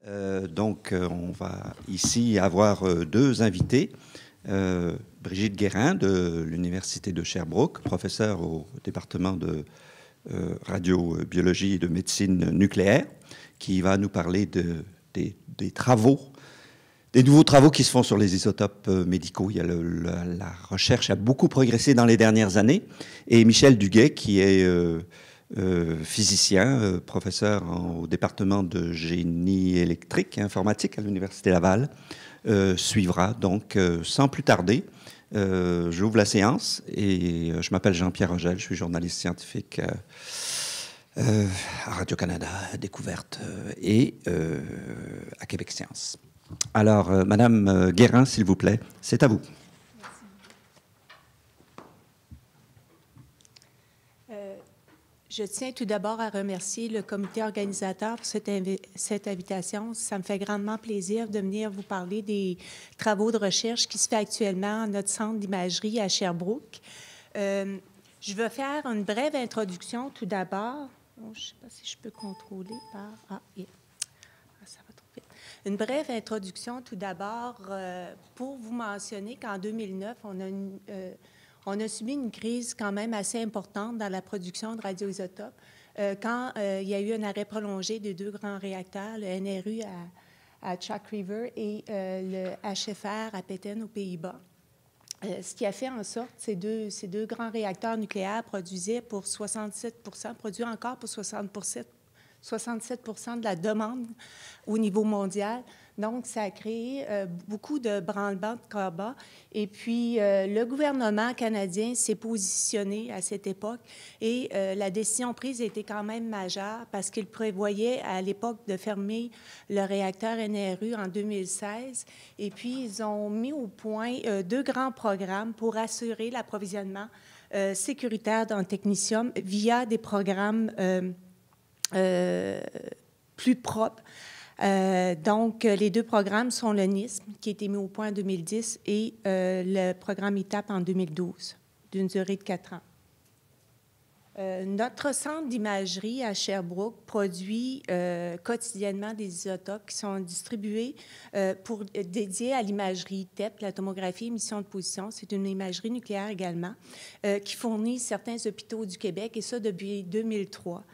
On va ici avoir deux invités. Brigitte Guérin de l'Université de Sherbrooke, professeure au département de radiobiologie et de médecine nucléaire, qui va nous parler des travaux, des nouveaux travaux qui se font sur les isotopes médicaux. La recherche a beaucoup progressé dans les dernières années. Et Michel Duguay, qui est physicien, professeur au département de génie électrique et informatique à l'Université Laval, suivra. Donc, sans plus tarder, j'ouvre la séance et je m'appelle Jean-Pierre Rogel, je suis journaliste scientifique à Radio-Canada, à Découverte et à Québec Science. Alors, Madame Guérin, s'il vous plaît, c'est à vous. Je tiens tout d'abord à remercier le comité organisateur pour cette invitation. Ça me fait grandement plaisir de venir vous parler des travaux de recherche qui se fait actuellement à notre centre d'imagerie à Sherbrooke. Je vais faire une brève introduction tout d'abord. Je ne sais pas si je peux contrôler par... ça va trop vite. Une brève introduction tout d'abord pour vous mentionner qu'en 2009, on a subi une crise quand même assez importante dans la production de radioisotopes quand il y a eu un arrêt prolongé des deux grands réacteurs, le NRU à Chalk River et le HFR à Petten aux Pays-Bas. Ce qui a fait en sorte que ces deux grands réacteurs nucléaires produisaient pour 67 produisent encore pour 67 de la demande au niveau mondial. Donc, ça a créé beaucoup de branle-bas de combat. Et puis, le gouvernement canadien s'est positionné à cette époque et la décision prise était quand même majeure parce qu'il prévoyait à l'époque de fermer le réacteur NRU en 2016. Et puis, ils ont mis au point deux grands programmes pour assurer l'approvisionnement sécuritaire dans le technicium via des programmes plus propres. Donc, les deux programmes sont le NISM, qui a été mis au point en 2010, et le programme ITAP en 2012, d'une durée de 4 ans. Notre centre d'imagerie à Sherbrooke produit quotidiennement des isotopes qui sont distribués dédiés à l'imagerie TEP, la tomographie émission de position. C'est une imagerie nucléaire également, qui fournit certains hôpitaux du Québec, et ça depuis 2003.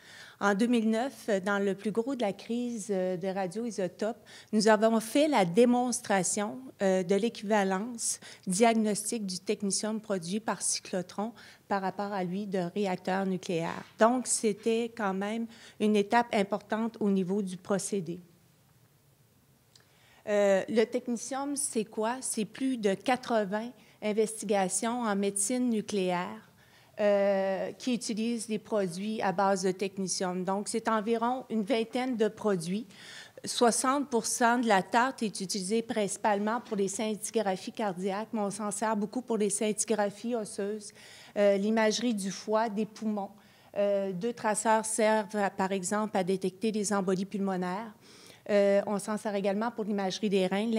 En 2009, dans le plus gros de la crise de radioisotopes, nous avons fait la démonstration de l'équivalence diagnostique du technicium produit par cyclotron par rapport à lui de réacteur nucléaire. Donc, c'était quand même une étape importante au niveau du procédé. Le technicium, c'est quoi? C'est plus de 80 investigations en médecine nucléaire qui utilisent des produits à base de technicium. Donc, c'est environ une vingtaine de produits. 60 de la tarte est utilisée principalement pour les scintigraphies cardiaques, mais on s'en sert beaucoup pour les scintigraphies osseuses, l'imagerie du foie, des poumons. Deux traceurs servent, par exemple, à détecter les embolies pulmonaires. On s'en sert également pour l'imagerie des reins,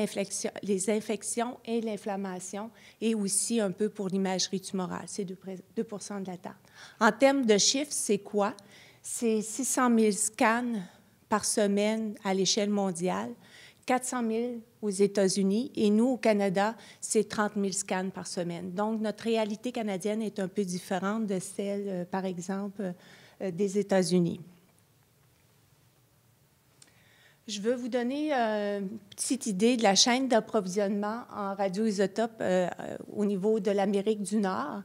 les infections et l'inflammation, et aussi un peu pour l'imagerie tumorale. C'est 2 de la tarte. En termes de chiffres, c'est quoi? C'est 600 000 scans par semaine à l'échelle mondiale, 400 000 aux États-Unis, et nous, au Canada, c'est 30 000 scans par semaine. Donc, notre réalité canadienne est un peu différente de celle, par exemple, des États-Unis. Je veux vous donner une petite idée de la chaîne d'approvisionnement en radioisotopes au niveau de l'Amérique du Nord.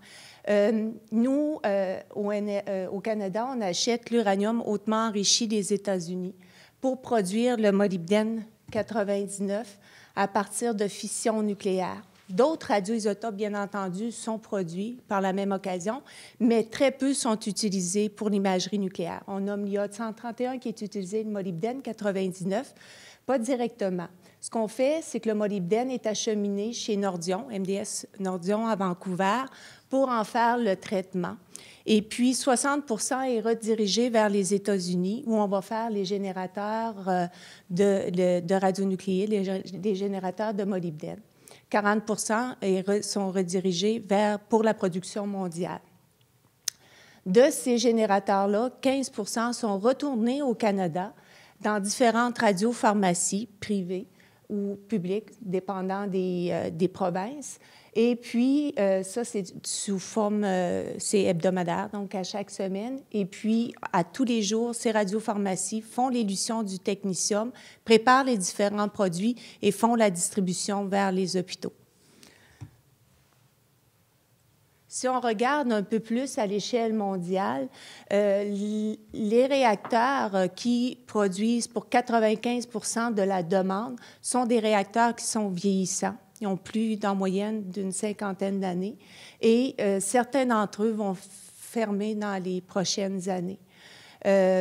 Nous, au Canada, on achète l'uranium hautement enrichi des États-Unis pour produire le molybdène 99 à partir de fission nucléaire. D'autres radioisotopes, bien entendu, sont produits par la même occasion, mais très peu sont utilisés pour l'imagerie nucléaire. On nomme l'iode-131 qui est utilisé, le molybdène 99, pas directement. Ce qu'on fait, c'est que le molybdène est acheminé chez Nordion, MDS Nordion à Vancouver, pour en faire le traitement. Et puis, 60 est redirigé vers les États-Unis, où on va faire les générateurs de radionucléides, les générateurs de molybdène. 40 sont redirigés pour la production mondiale. De ces générateurs-là, 15 sont retournés au Canada dans différentes radiopharmacies privées ou publiques, dépendant des provinces. Et puis, ça, c'est sous forme, c'est hebdomadaire, donc à chaque semaine. Et puis, à tous les jours, ces radiopharmacies font l'élution du technetium, préparent les différents produits et font la distribution vers les hôpitaux. Si on regarde un peu plus à l'échelle mondiale, les réacteurs qui produisent pour 95 % de la demande sont des réacteurs qui sont vieillissants. Ils ont plus d'en moyenne d'une 50aine d'années et certains d'entre eux vont fermer dans les prochaines années.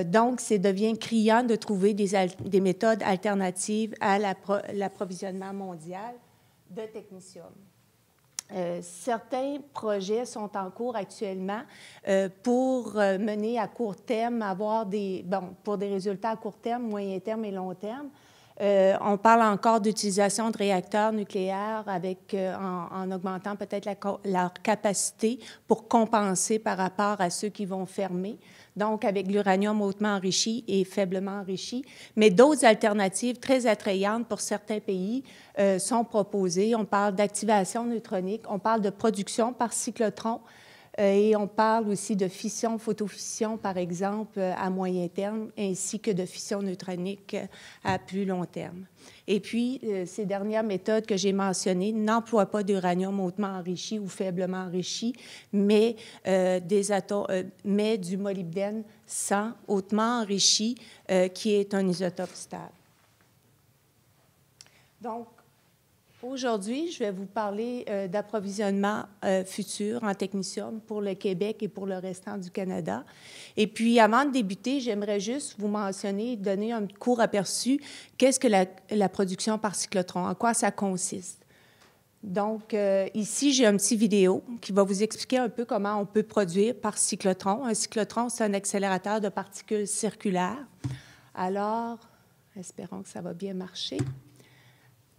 Donc, ça devient criant de trouver des méthodes alternatives à l'approvisionnement mondial de technétium. Certains projets sont en cours actuellement pour mener à court terme, avoir pour des résultats à court terme, moyen terme et long terme. On parle encore d'utilisation de réacteurs nucléaires en augmentant peut-être leur capacité pour compenser par rapport à ceux qui vont fermer, donc avec l'uranium hautement enrichi et faiblement enrichi. Mais d'autres alternatives très attrayantes pour certains pays sont proposées. On parle d'activation neutronique, on parle de production par cyclotron et on parle aussi de fission, photofission, par exemple, à moyen terme, ainsi que de fission neutronique à plus long terme. Et puis, ces dernières méthodes que j'ai mentionnées n'emploient pas d'uranium hautement enrichi ou faiblement enrichi, mais du molybdène 100 hautement enrichi, qui est un isotope stable. Donc, aujourd'hui, je vais vous parler d'approvisionnement futur en technétium pour le Québec et pour le restant du Canada. Et puis, avant de débuter, j'aimerais juste vous mentionner, donner un court aperçu, qu'est-ce que la production par cyclotron, en quoi ça consiste. Donc, ici, j'ai un petit vidéo qui va vous expliquer un peu comment on peut produire par cyclotron. Un cyclotron, c'est un accélérateur de particules circulaires. Alors, espérons que ça va bien marcher.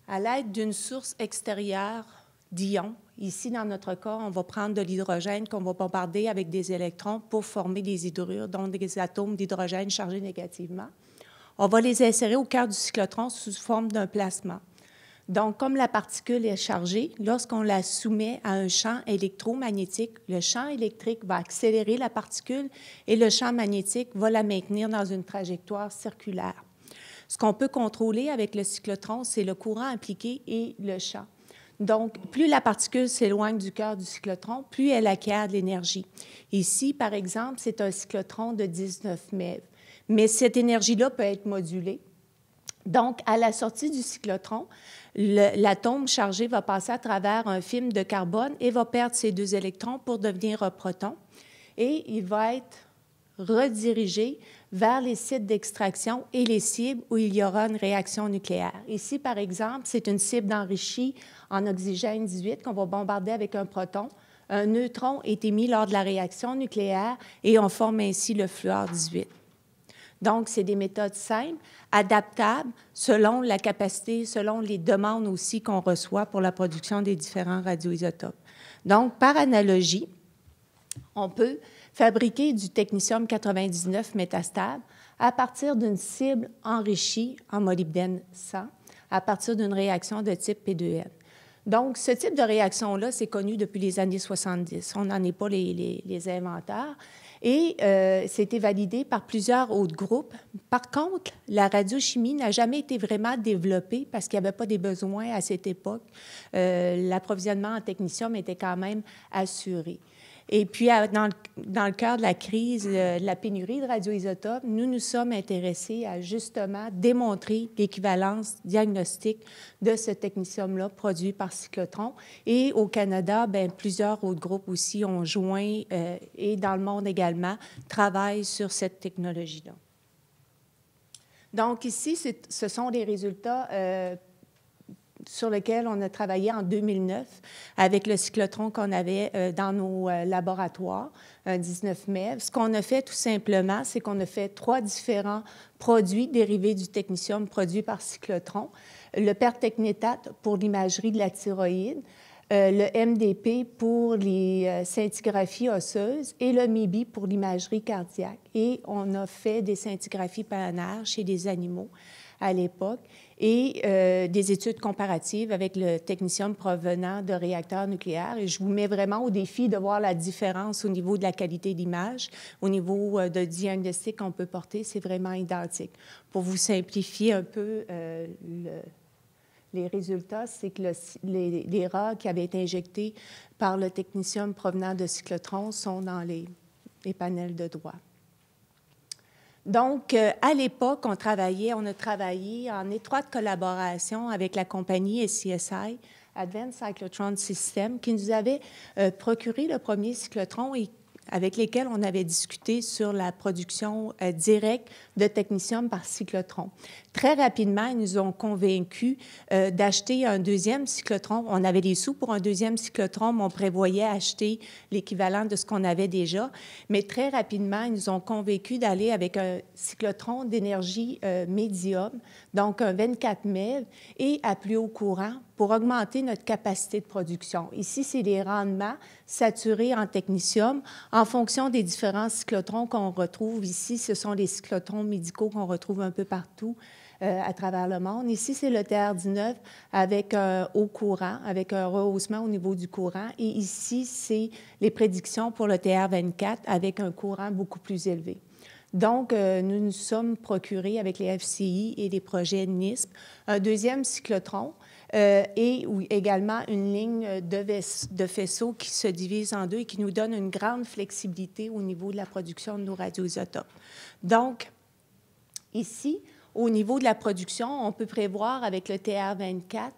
À l'aide d'une source extérieure d'ions, ici, dans notre cas, on va prendre de l'hydrogène qu'on va bombarder avec des électrons pour former des hydrures, donc des atomes d'hydrogène chargés négativement. On va les insérer au cœur du cyclotron sous forme d'un plasma. Donc, comme la particule est chargée, lorsqu'on la soumet à un champ électromagnétique, le champ électrique va accélérer la particule et le champ magnétique va la maintenir dans une trajectoire circulaire. Ce qu'on peut contrôler avec le cyclotron, c'est le courant impliqué et le champ. Donc, plus la particule s'éloigne du cœur du cyclotron, plus elle acquiert de l'énergie. Ici, par exemple, c'est un cyclotron de 19 MeV. Mais cette énergie-là peut être modulée. Donc, à la sortie du cyclotron, l'atome chargé va passer à travers un film de carbone et va perdre ses 2 électrons pour devenir un proton. Et il va être redirigé vers les sites d'extraction et les cibles où il y aura une réaction nucléaire. Ici, par exemple, c'est une cible enrichie en oxygène 18 qu'on va bombarder avec un proton. Un neutron est émis lors de la réaction nucléaire et on forme ainsi le fluor 18. Donc, c'est des méthodes simples, adaptables selon la capacité, selon les demandes aussi qu'on reçoit pour la production des différents radioisotopes. Donc, par analogie, on peut fabriquer du technétium 99 métastable à partir d'une cible enrichie en molybdène 100 à partir d'une réaction de type P2N. Donc, ce type de réaction-là, c'est connu depuis les années 70. On n'en est pas les inventeurs. Et c'était validé par plusieurs autres groupes. Par contre, la radiochimie n'a jamais été vraiment développée parce qu'il n'y avait pas des besoins à cette époque. L'approvisionnement en technétium était quand même assuré. Et puis, dans le cœur de la crise, de la pénurie de radioisotopes, nous nous sommes intéressés à justement démontrer l'équivalence diagnostique de ce technétium-là produit par cyclotron. Et au Canada, bien, plusieurs autres groupes aussi ont joint, et dans le monde également, travaillent sur cette technologie-là. Donc ici, ce sont les résultats sur lequel on a travaillé en 2009 avec le cyclotron qu'on avait dans nos laboratoires, un 19 MeV. Ce qu'on a fait tout simplement, c'est qu'on a fait 3 différents produits dérivés du technétium produits par cyclotron. Le pertechnétate pour l'imagerie de la thyroïde, le MDP pour les scintigraphies osseuses et le MIBI pour l'imagerie cardiaque. Et on a fait des scintigraphies planaires chez des animaux à l'époque et des études comparatives avec le technicium provenant de réacteurs nucléaires. Et je vous mets vraiment au défi de voir la différence au niveau de la qualité d'image, au niveau de diagnostic qu'on peut porter, c'est vraiment identique. Pour vous simplifier un peu les résultats, c'est que les rats qui avaient été injectés par le technicium provenant de cyclotron sont dans les panels de droit. Donc, à l'époque, on a travaillé en étroite collaboration avec la compagnie SCSI, Advanced Cyclotron System, qui nous avait procuré le premier cyclotron et avec lesquels on avait discuté sur la production directe de technicium par cyclotron. Très rapidement, ils nous ont convaincus d'acheter un deuxième cyclotron. On avait des sous pour un deuxième cyclotron, mais on prévoyait acheter l'équivalent de ce qu'on avait déjà. Mais très rapidement, ils nous ont convaincus d'aller avec un cyclotron d'énergie médium, donc un 24 MeV, et à plus haut courant pour augmenter notre capacité de production. Ici, c'est les rendements saturés en technicium en fonction des différents cyclotrons qu'on retrouve. Ici, ce sont les cyclotrons médicaux qu'on retrouve un peu partout à travers le monde. Ici, c'est le TR19 avec un haut courant, avec un rehaussement au niveau du courant. Et ici, c'est les prédictions pour le TR24 avec un courant beaucoup plus élevé. Donc, nous nous sommes procurés avec les FCI et les projets NISP un deuxième cyclotron et également une ligne de faisceaux qui se divise en deux et qui nous donne une grande flexibilité au niveau de la production de nos radioisotopes. Donc, ici, au niveau de la production, on peut prévoir avec le TR24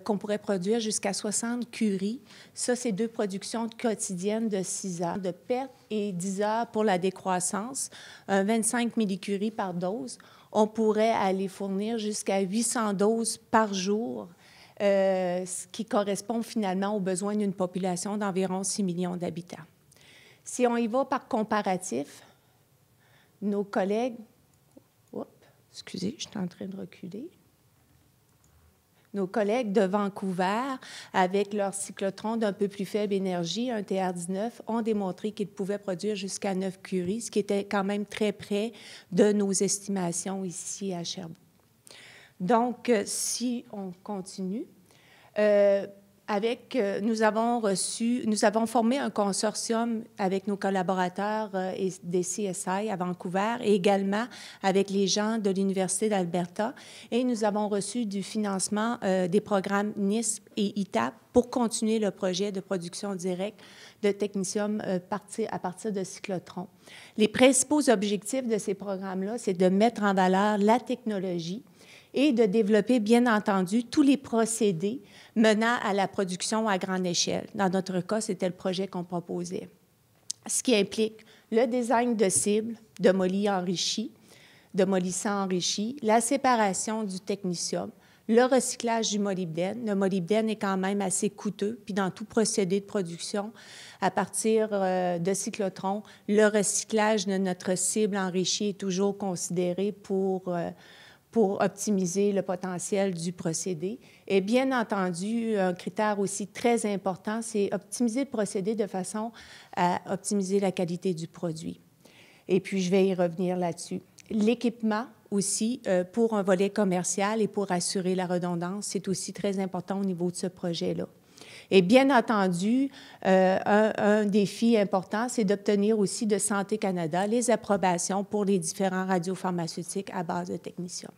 qu'on pourrait produire jusqu'à 60 curies. Ça, c'est 2 productions quotidiennes de 6 heures de perte et 10 heures pour la décroissance, 25 millicuries par dose. On pourrait aller fournir jusqu'à 800 doses par jour, ce qui correspond finalement aux besoins d'une population d'environ 6 millions d'habitants. Si on y va par comparatif, nos collègues... Excusez, je suis en train de reculer. Nos collègues de Vancouver, avec leur cyclotron d'un peu plus faible énergie, un TR19, ont démontré qu'ils pouvaient produire jusqu'à 9 curies, ce qui était quand même très près de nos estimations ici à Sherbrooke. Donc, si on continue, nous avons formé un consortium avec nos collaborateurs des CSI à Vancouver et également avec les gens de l'Université d'Alberta. Et nous avons reçu du financement des programmes NISP et ITAP pour continuer le projet de production directe de technicium à partir de cyclotrons. Les principaux objectifs de ces programmes-là, c'est de mettre en valeur la technologie et de développer, bien entendu, tous les procédés menant à la production à grande échelle. Dans notre cas, c'était le projet qu'on proposait, ce qui implique le design de cibles, de moly enrichi, de molybdène enrichi, la séparation du technicium, le recyclage du molybdène. Le molybdène est quand même assez coûteux, puis dans tout procédé de production, à partir de cyclotrons, le recyclage de notre cible enrichie est toujours considéré pour optimiser le potentiel du procédé. Et bien entendu, un critère aussi très important, c'est optimiser le procédé de façon à optimiser la qualité du produit. Et puis, je vais y revenir là-dessus. L'équipement aussi, pour un volet commercial et pour assurer la redondance, c'est aussi très important au niveau de ce projet-là. Et bien entendu, un défi important, c'est d'obtenir aussi de Santé Canada les approbations pour les différents radiopharmaceutiques à base de technicium.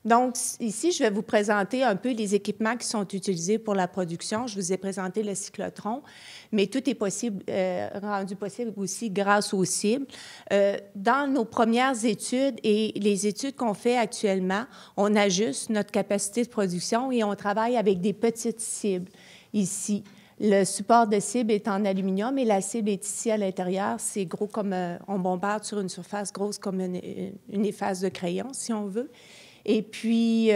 Donc, ici, je vais vous présenter un peu les équipements qui sont utilisés pour la production. Je vous ai présenté le cyclotron, mais tout est possible, rendu possible aussi grâce aux cibles. Dans nos premières études et les études qu'on fait actuellement, on ajuste notre capacité de production et on travaille avec des petites cibles ici. Le support de cible est en aluminium et la cible est ici à l'intérieur. C'est gros comme... on bombarde sur une surface grosse comme une efface de crayon, si on veut. Et puis,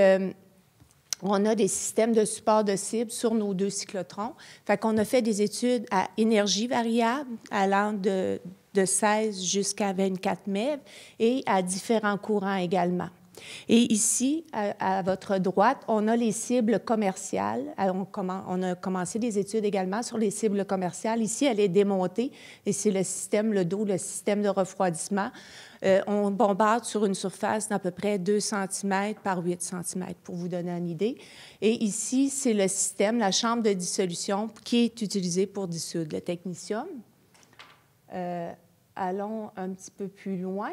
on a des systèmes de support de cible sur nos 2 cyclotrons. Fait qu'on a fait des études à énergie variable, allant de 16 jusqu'à 24 MeV et à différents courants également. Et ici, à votre droite, on a les cibles commerciales. On a commencé des études également sur les cibles commerciales. Ici, elle est démontée et c'est le système, le dos, le système de refroidissement. On bombarde sur une surface d'à peu près 2 cm par 8 cm, pour vous donner une idée. Et ici, c'est le système, la chambre de dissolution qui est utilisée pour dissoudre le technetium. Allons un petit peu plus loin.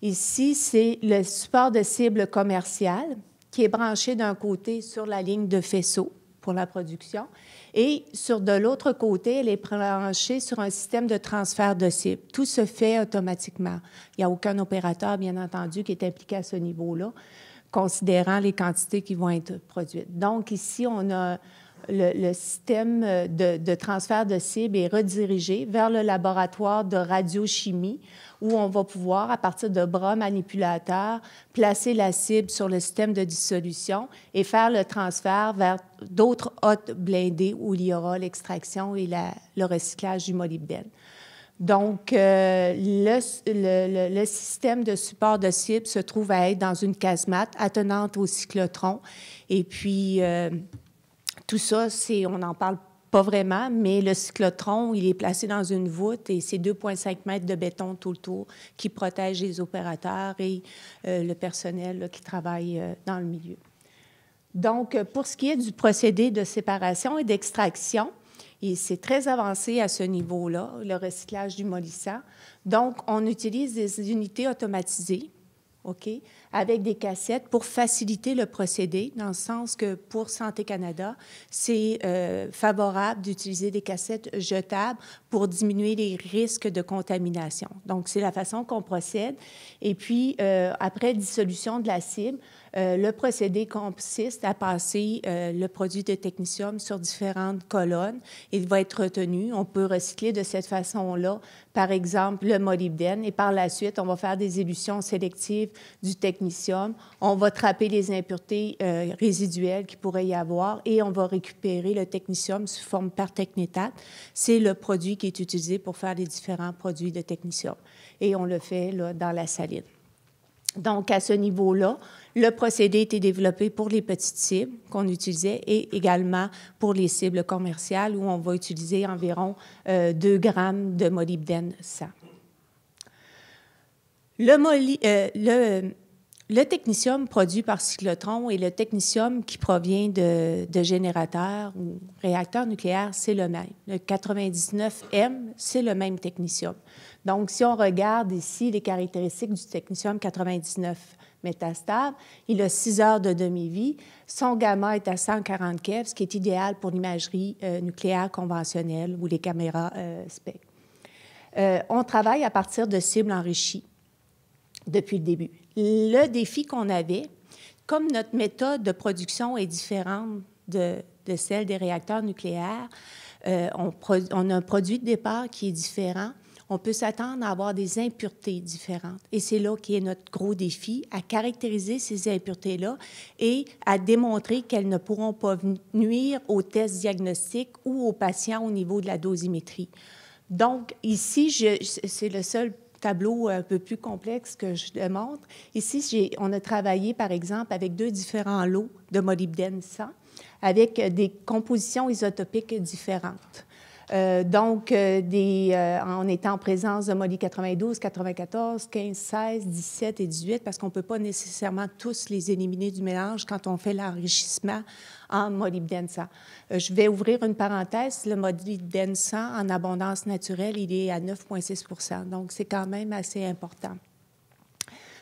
Ici, c'est le support de cible commerciale qui est branché d'un côté sur la ligne de faisceau pour la production et de l'autre côté, elle est branchée sur un système de transfert de cible. Tout se fait automatiquement. Il n'y a aucun opérateur, bien entendu, qui est impliqué à ce niveau-là, considérant les quantités qui vont être produites. Donc, ici, on a le système de transfert de cible est redirigé vers le laboratoire de radiochimie où on va pouvoir, à partir de bras manipulateurs, placer la cible sur le système de dissolution et faire le transfert vers d'autres hôtes blindés où il y aura l'extraction et le recyclage du molybdène. Donc, le système de support de cible se trouve à être dans une casemate attenante au cyclotron. Et puis, tout ça, on n'en parle pas vraiment, mais le cyclotron, il est placé dans une voûte et c'est 2,5 mètres de béton tout le tour qui protège les opérateurs et le personnel là, qui travaille dans le milieu. Donc, pour ce qui est du procédé de séparation et d'extraction, c'est très avancé à ce niveau-là, le recyclage du mollissant. Donc, on utilise des unités automatisées, OK, avec des cassettes pour faciliter le procédé, dans le sens que pour Santé Canada, c'est favorable d'utiliser des cassettes jetables pour diminuer les risques de contamination. Donc, c'est la façon qu'on procède. Et puis, après dissolution de la cible, le procédé consiste à passer le produit de technetium sur différentes colonnes. Il va être retenu. On peut recycler de cette façon-là, par exemple, le molybdène. Et par la suite, on va faire des élutions sélectives du technetium. On va trapper les impuretés résiduelles qu'il pourrait y avoir et on va récupérer le technetium sous forme pertechnétate. C'est le produit qui est utilisé pour faire les différents produits de technetium. Et on le fait là, dans la saline. Donc, à ce niveau-là, le procédé a été développé pour les petites cibles qu'on utilisait et également pour les cibles commerciales où on va utiliser environ 2 grammes de molybdène 100. Le technetium produit par cyclotron et le technetium qui provient de générateurs ou réacteurs nucléaires, c'est le même. Le 99M, c'est le même technetium. Donc, si on regarde ici les caractéristiques du technetium 99 métastable, il a 6 heures de demi-vie. Son gamma est à 140 keV, ce qui est idéal pour l'imagerie nucléaire conventionnelle ou les caméras SPEC. On travaille à partir de cibles enrichies depuis le début. Le défi qu'on avait, comme notre méthode de production est différente de celle des réacteurs nucléaires, on a un produit de départ qui est différent. On peut s'attendre à avoir des impuretés différentes. Et c'est là qui est notre gros défi, à caractériser ces impuretés-là et à démontrer qu'elles ne pourront pas nuire aux tests diagnostiques ou aux patients au niveau de la dosimétrie. Donc, ici, c'est le seul tableau un peu plus complexe que je démontre. Ici, on a travaillé, par exemple, avec 2 différents lots de molybdène 100 avec des compositions isotopiques différentes. On était en présence de Moly 92, 94, 15, 16, 17 et 18 parce qu'on ne peut pas nécessairement tous les éliminer du mélange quand on fait l'enrichissement en molybdène 100. Je vais ouvrir une parenthèse. Le molybdène 100 en abondance naturelle, il est à 9,6 %. Donc, c'est quand même assez important.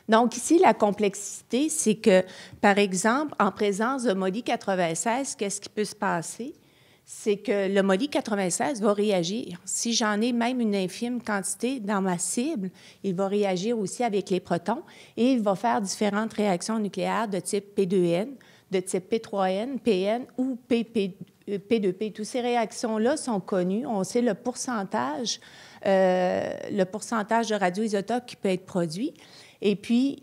Donc, ici, la complexité, c'est que, par exemple, en présence de Moly 96, qu'est-ce qui peut se passer? C'est que le Moly 96 va réagir. Si j'en ai même une infime quantité dans ma cible, il va réagir aussi avec les protons et il va faire différentes réactions nucléaires de type P2N, de type P3N, PN ou P2P. Toutes ces réactions-là sont connues. On sait le pourcentage de radioisotopes qui peut être produit. Et puis,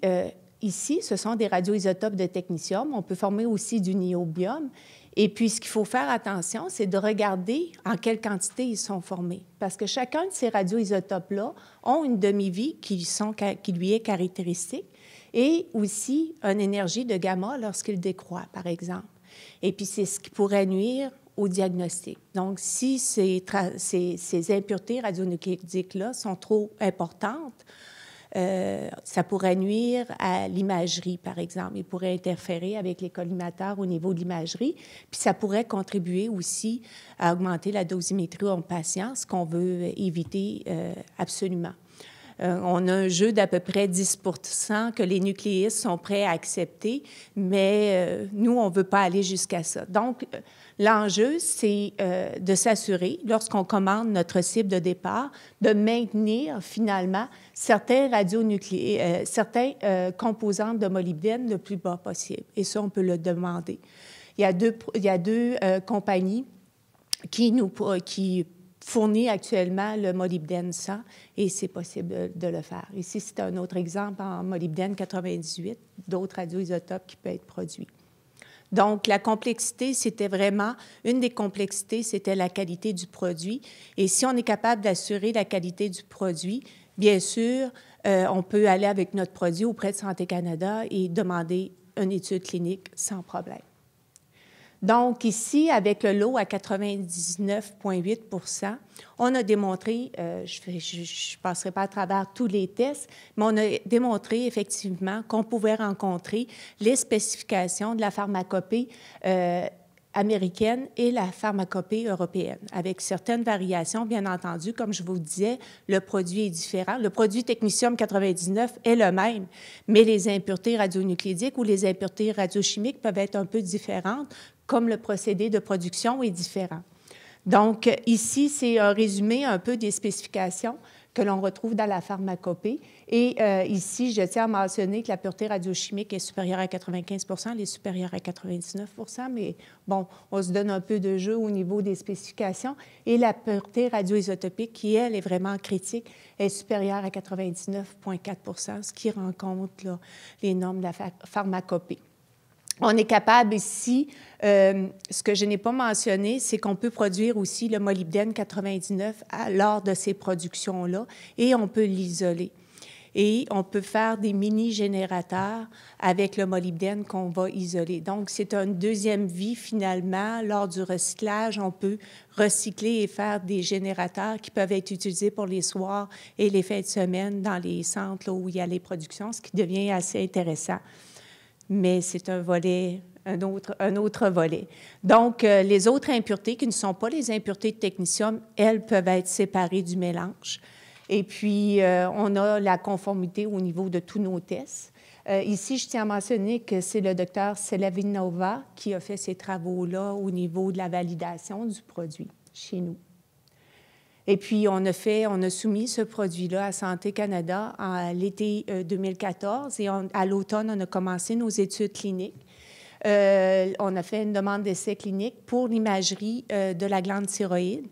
ici, ce sont des radioisotopes de technetium. On peut former aussi du niobium. Et puis, ce qu'il faut faire attention, c'est de regarder en quelle quantité ils sont formés. Parce que chacun de ces radioisotopes-là ont une demi-vie qui lui est caractéristique. et aussi une énergie de gamma lorsqu'il décroît, par exemple. Et puis, c'est ce qui pourrait nuire au diagnostic. Donc, si ces impuretés radionucléidiques-là sont trop importantes, ça pourrait nuire à l'imagerie, par exemple. Il pourrait interférer avec les collimateurs au niveau de l'imagerie, puis ça pourrait contribuer aussi à augmenter la dosimétrie en patient, ce qu'on veut éviter absolument. On a un jeu d'à peu près 10 % que les nucléistes sont prêts à accepter, mais nous, on ne veut pas aller jusqu'à ça. Donc, l'enjeu, c'est de s'assurer, lorsqu'on commande notre cible de départ, de maintenir finalement certains composantes de molybdène le plus bas possible. Et ça, on peut le demander. Il y a deux compagnies qui fournit actuellement le molybdène 100 et c'est possible de le faire. Ici, c'est un autre exemple en molybdène 98, d'autres radioisotopes qui peuvent être produits. Donc, la complexité, c'était vraiment, une des complexités, c'était la qualité du produit. Et si on est capable d'assurer la qualité du produit, bien sûr, on peut aller avec notre produit auprès de Santé Canada et demander une étude clinique sans problème. Donc, ici, avec le lot à 99,8 %, on a démontré, je ne passerai pas à travers tous les tests, mais on a démontré effectivement qu'on pouvait rencontrer les spécifications de la pharmacopée américaine et la pharmacopée européenne, avec certaines variations, bien entendu. Comme je vous disais, le produit est différent. Le produit technicium 99 est le même, mais les impuretés radionucléidiques ou les impuretés radiochimiques peuvent être un peu différentes, comme le procédé de production est différent. Donc, ici, c'est un résumé un peu des spécifications que l'on retrouve dans la pharmacopée. Et ici, je tiens à mentionner que la pureté radiochimique est supérieure à 95 %, elle est supérieure à 99 %, mais bon, on se donne un peu de jeu au niveau des spécifications. Et la pureté radioisotopique, qui, elle, est vraiment critique, est supérieure à 99,4 %, ce qui rencontre là, les normes de la pharmacopée. On est capable ici, ce que je n'ai pas mentionné, c'est qu'on peut produire aussi le molybdène 99 lors de ces productions-là et on peut l'isoler. Et on peut faire des mini-générateurs avec le molybdène qu'on va isoler. Donc, c'est une deuxième vie, finalement. Lors du recyclage, on peut recycler et faire des générateurs qui peuvent être utilisés pour les soirs et les fins de semaine dans les centres là, où il y a les productions, ce qui devient assez intéressant. Mais c'est un volet, un autre volet. Donc, les autres impuretés qui ne sont pas les impuretés de technicium, elles peuvent être séparées du mélange. Et puis, on a la conformité au niveau de tous nos tests. Ici, je tiens à mentionner que c'est le docteur Selavinova qui a fait ces travaux-là au niveau de la validation du produit chez nous. Et puis, on a soumis ce produit-là à Santé Canada en l'été 2014 et à l'automne, on a commencé nos études cliniques. On a fait une demande d'essai clinique pour l'imagerie de la glande thyroïde.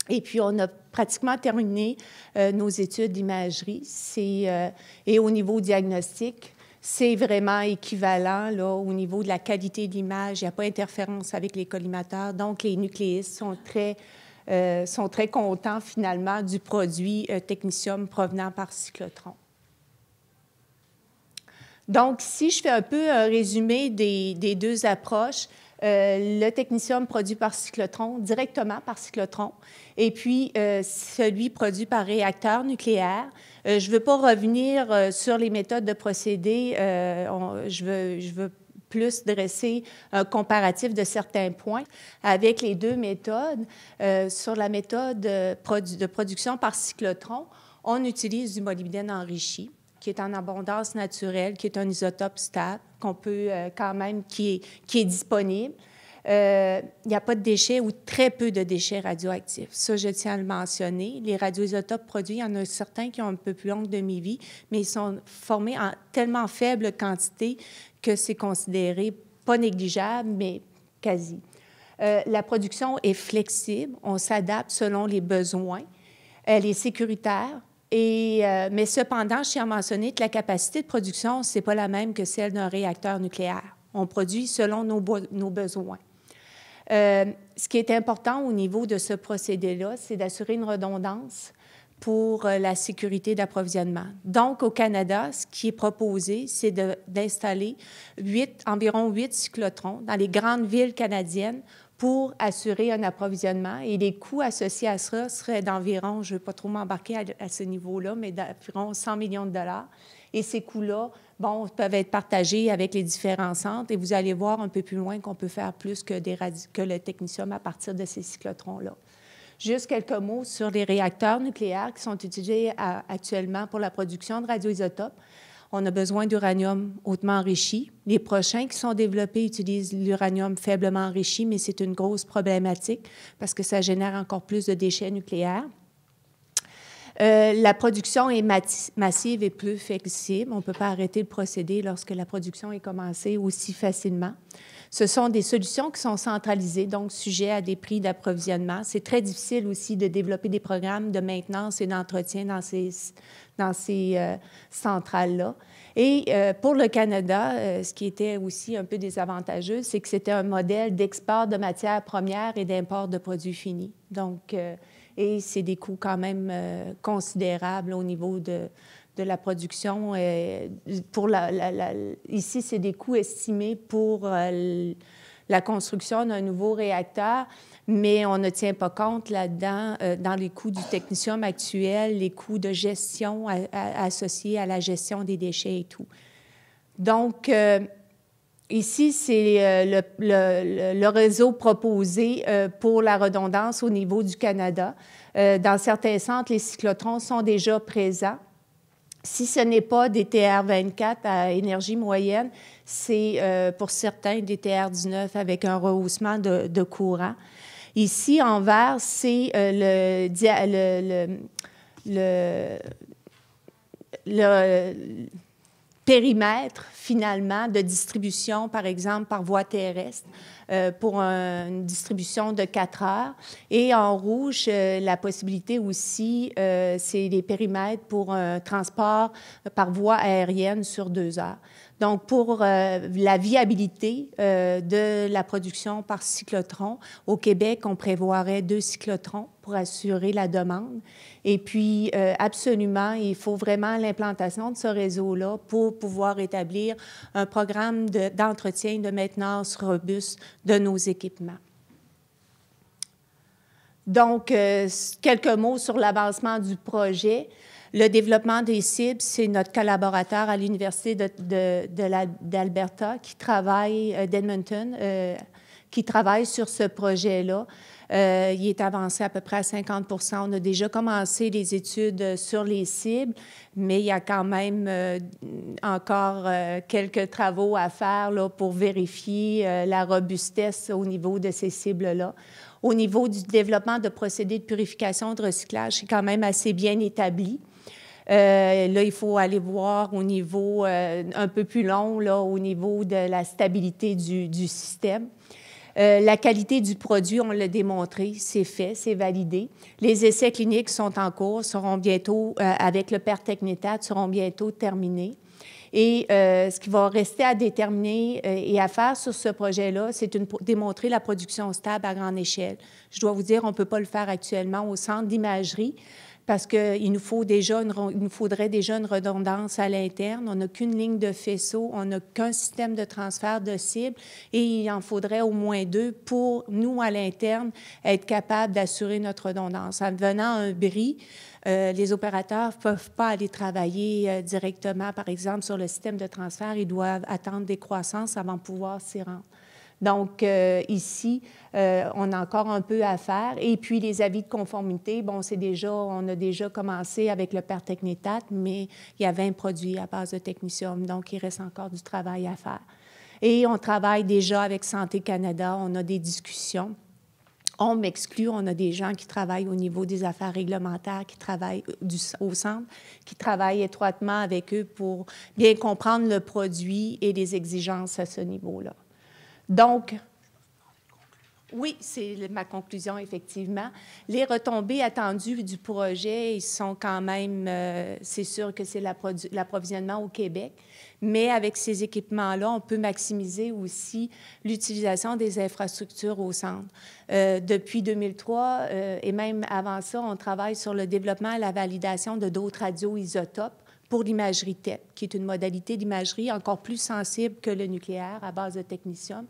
Et puis, on a pratiquement terminé nos études d'imagerie. Et au niveau diagnostic, c'est vraiment équivalent là, au niveau de la qualité de l'image. Il n'y a pas d'interférence avec les collimateurs. Donc, les nucléistes sont très contents, finalement, du produit technicium provenant par cyclotron. Donc, si je fais un peu un résumé des deux approches, le technicium produit par cyclotron, directement par cyclotron, et puis celui produit par réacteur nucléaire. Je ne veux pas revenir sur les méthodes de procédé. Je veux plus dresser un comparatif de certains points avec les deux méthodes. Sur la méthode de production par cyclotron, on utilise du molybdène enrichi, qui est en abondance naturelle, qui est un isotope stable, qu'on peut quand même, qui est disponible. Il n'y a pas de déchets ou très peu de déchets radioactifs. Ça, je tiens à le mentionner. Les radioisotopes produits, il y en a certains qui ont un peu plus longue demi-vie, mais ils sont formés en tellement faible quantité que c'est considéré pas négligeable, mais quasi. La production est flexible, on s'adapte selon les besoins. Elle est sécuritaire, mais cependant, je tiens à mentionner que la capacité de production, ce n'est pas la même que celle d'un réacteur nucléaire. On produit selon nos besoins. Ce qui est important au niveau de ce procédé-là, c'est d'assurer une redondance pour la sécurité d'approvisionnement. Donc, au Canada, ce qui est proposé, c'est d'installer environ 8 cyclotrons dans les grandes villes canadiennes pour assurer un approvisionnement. Et les coûts associés à ça seraient d'environ, je ne veux pas trop m'embarquer à ce niveau-là, mais d'environ 100 millions de dollars. Et ces coûts-là, bon, peuvent être partagés avec les différents centres. Et vous allez voir un peu plus loin qu'on peut faire plus que le technetium à partir de ces cyclotrons-là. Juste quelques mots sur les réacteurs nucléaires qui sont utilisés actuellement pour la production de radioisotopes. On a besoin d'uranium hautement enrichi. Les prochains qui sont développés utilisent l'uranium faiblement enrichi, mais c'est une grosse problématique parce que ça génère encore plus de déchets nucléaires. La production est massive et plus flexible. On ne peut pas arrêter le procédé lorsque la production est commencée aussi facilement. Ce sont des solutions qui sont centralisées, donc sujet à des prix d'approvisionnement. C'est très difficile aussi de développer des programmes de maintenance et d'entretien dans ces centrales-là. Et pour le Canada, ce qui était aussi un peu désavantageux, c'est que c'était un modèle d'export de matières premières et d'import de produits finis. Donc, et c'est des coûts quand même considérables au niveau de la production. Ici, c'est des coûts estimés pour la construction d'un nouveau réacteur, mais on ne tient pas compte là-dedans, dans les coûts du technetium actuel, les coûts de gestion associés à la gestion des déchets et tout. Donc, ici, c'est le réseau proposé pour la redondance au niveau du Canada. Dans certains centres, les cyclotrons sont déjà présents. Si ce n'est pas des TR24 à énergie moyenne, c'est pour certains des TR19 avec un rehaussement de courant. Ici, en vert, c'est le périmètre, finalement, de distribution, par exemple, par voie terrestre, pour une distribution de 4 heures. Et en rouge, la possibilité aussi, c'est les périmètres pour un transport par voie aérienne sur 2 heures. Donc, pour la viabilité de la production par cyclotron, au Québec, on prévoirait 2 cyclotrons pour assurer la demande. Et puis, absolument, il faut vraiment l'implantation de ce réseau-là pour pouvoir établir un programme d'entretien et de maintenance robuste de nos équipements. Donc, quelques mots sur l'avancement du projet. Le développement des cibles, c'est notre collaborateur à l'Université d'Alberta qui travaille, d'Edmonton, qui travaille sur ce projet-là. Il est avancé à peu près à 50 %. On a déjà commencé les études sur les cibles, mais il y a quand même encore quelques travaux à faire là, pour vérifier la robustesse au niveau de ces cibles-là. Au niveau du développement de procédés de purification, de recyclage, c'est quand même assez bien établi. Là, il faut aller voir au niveau un peu plus long, là, au niveau de la stabilité du système. La qualité du produit, on l'a démontré, c'est fait, c'est validé. Les essais cliniques sont en cours, seront bientôt, avec le pertechnétate, seront bientôt terminés. Et ce qui va rester à déterminer et à faire sur ce projet-là, c'est démontrer la production stable à grande échelle. Je dois vous dire, on ne peut pas le faire actuellement au centre d'imagerie parce qu'il nous faudrait déjà une redondance à l'interne. On n'a qu'une ligne de faisceau, on n'a qu'un système de transfert de cibles et il en faudrait au moins 2 pour, nous, à l'interne, être capables d'assurer notre redondance. En venant un bris, les opérateurs ne peuvent pas aller travailler directement, par exemple, sur le système de transfert. Ils doivent attendre des croissances avant de pouvoir s'y rendre. Donc, ici, on a encore un peu à faire. Et puis, les avis de conformité, bon, on a déjà commencé avec le pertechnétate, mais il y a 20 produits à base de technetium, donc il reste encore du travail à faire. Et on travaille déjà avec Santé Canada, on a des discussions. On m'exclut, on a des gens qui travaillent au niveau des affaires réglementaires, qui travaillent au centre, qui travaillent étroitement avec eux pour bien comprendre le produit et les exigences à ce niveau-là. Donc, Oui, c'est ma conclusion, effectivement. Les retombées attendues du projet, ils sont quand même, c'est sûr que c'est l'approvisionnement au Québec, mais avec ces équipements-là, on peut maximiser aussi l'utilisation des infrastructures au centre. Depuis 2003, et même avant ça, on travaille sur le développement et la validation de d'autres radioisotopes pour l'imagerie TEP, qui est une modalité d'imagerie encore plus sensible que le nucléaire à base de technetium.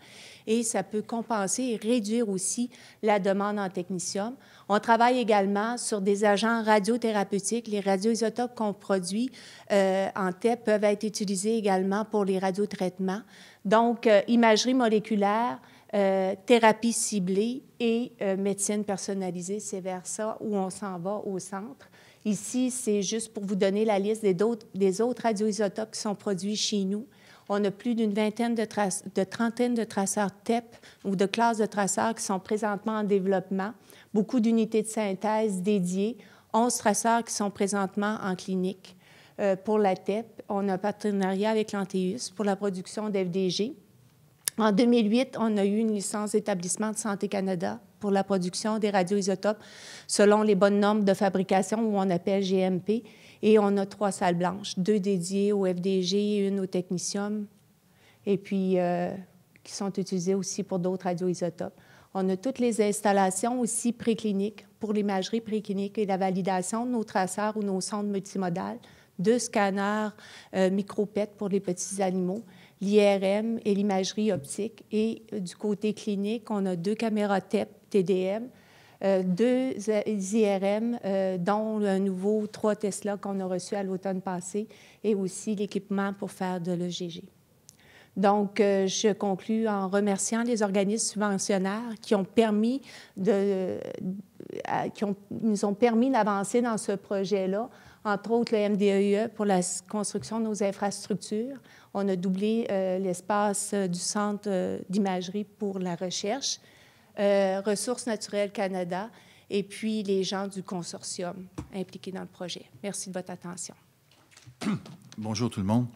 Et ça peut compenser et réduire aussi la demande en technetium. On travaille également sur des agents radiothérapeutiques. Les radioisotopes qu'on produit en TEP peuvent être utilisés également pour les radiotraitements. Donc, imagerie moléculaire, thérapie ciblée et médecine personnalisée, c'est vers ça où on s'en va au centre. Ici, c'est juste pour vous donner la liste des autres radioisotopes qui sont produits chez nous. On a plus d'une trentaine de traceurs TEP ou de classes de traceurs qui sont présentement en développement, beaucoup d'unités de synthèse dédiées, 11 traceurs qui sont présentement en clinique. Pour la TEP, on a un partenariat avec l'Antéus pour la production d'FDG. En 2008, on a eu une licence d'établissement de Santé Canada pour la production des radioisotopes selon les bonnes normes de fabrication où on appelle GMP. Et on a 3 salles blanches, 2 dédiées au FDG et 1 au technetium, et puis qui sont utilisées aussi pour d'autres radioisotopes. On a toutes les installations aussi précliniques pour l'imagerie préclinique et la validation de nos traceurs ou nos sondes multimodales, 2 scanners micro-PET pour les petits animaux, l'IRM et l'imagerie optique. Et du côté clinique, on a 2 caméras TEP, TDM, 2 IRM, dont un nouveau 3 Tesla qu'on a reçu à l'automne passé, et aussi l'équipement pour faire de l'EGG. Donc, je conclus en remerciant les organismes subventionnaires qui nous ont permis d'avancer dans ce projet-là, entre autres le MDEE pour la construction de nos infrastructures. On a doublé l'espace du Centre d'imagerie pour la recherche, Ressources naturelles Canada, et puis les gens du consortium impliqués dans le projet. Merci de votre attention. Bonjour tout le monde.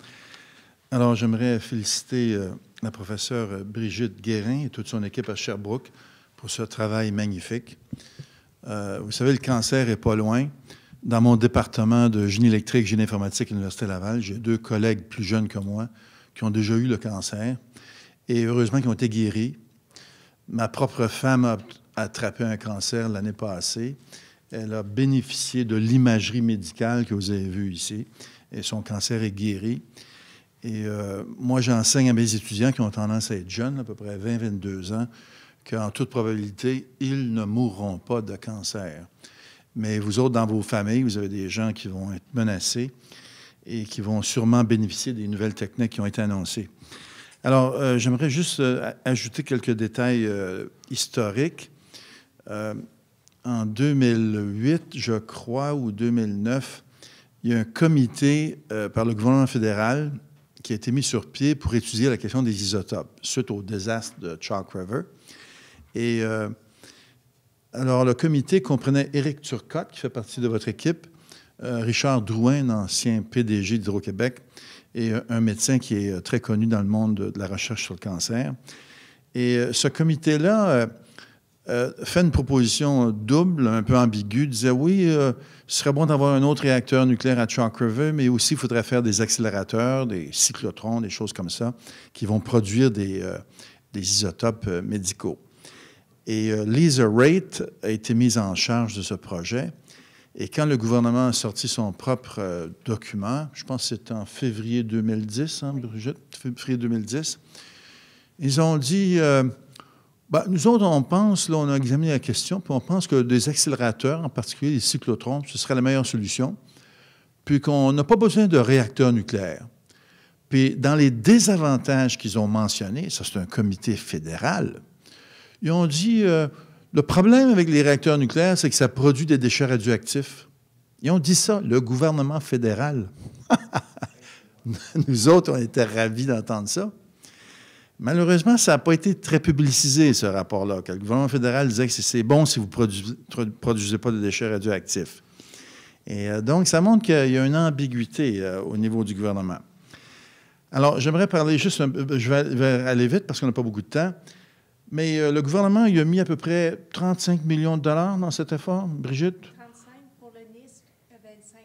Alors, j'aimerais féliciter la professeure Brigitte Guérin et toute son équipe à Sherbrooke pour ce travail magnifique. Vous savez, le cancer n'est pas loin. Dans mon département de génie électrique, génie informatique à l'Université Laval, j'ai 2 collègues plus jeunes que moi qui ont déjà eu le cancer et heureusement qui ont été guéris. Ma propre femme a attrapé un cancer l'année passée. Elle a bénéficié de l'imagerie médicale que vous avez vue ici et son cancer est guéri. Et moi, j'enseigne à mes étudiants qui ont tendance à être jeunes, à peu près 20-22 ans, qu'en toute probabilité, ils ne mourront pas de cancer. Mais vous autres, dans vos familles, vous avez des gens qui vont être menacés et qui vont sûrement bénéficier des nouvelles techniques qui ont été annoncées. Alors, j'aimerais juste ajouter quelques détails historiques. En 2008, je crois, ou 2009, il y a un comité par le gouvernement fédéral qui a été mis sur pied pour étudier la question des isotopes suite au désastre de Chalk River. Et alors, le comité comprenait Éric Turcotte, qui fait partie de votre équipe, Richard Drouin, ancien PDG d'Hydro-Québec, et un médecin qui est très connu dans le monde de la recherche sur le cancer. Et ce comité-là fait une proposition double, un peu ambiguë, disait oui, ce serait bon d'avoir un autre réacteur nucléaire à Chalk River, mais aussi il faudrait faire des accélérateurs, des cyclotrons, des choses comme ça, qui vont produire des isotopes médicaux. Et Lisa Raitt a été mise en charge de ce projet. Et quand le gouvernement a sorti son propre document, je pense que c'était en février 2010, hein, Brigitte, février 2010, ils ont dit, nous autres, on pense, là, on a examiné la question, puis on pense que des accélérateurs, en particulier les cyclotrons, ce serait la meilleure solution, puis qu'on n'a pas besoin de réacteurs nucléaires. Puis dans les désavantages qu'ils ont mentionnés, ça c'est un comité fédéral, ils ont dit, le problème avec les réacteurs nucléaires, c'est que ça produit des déchets radioactifs. Ils ont dit ça, le gouvernement fédéral. Nous autres, on était ravis d'entendre ça. Malheureusement, ça n'a pas été très publicisé, ce rapport-là. Le gouvernement fédéral disait que c'est bon si vous ne produisez pas de déchets radioactifs. Et donc, ça montre qu'il y a une ambiguïté au niveau du gouvernement. Alors, j'aimerais parler juste un peu, je vais aller vite parce qu'on n'a pas beaucoup de temps. Mais le gouvernement, il a mis à peu près 35 millions de dollars dans cet effort, Brigitte? 35 pour le NISC, 25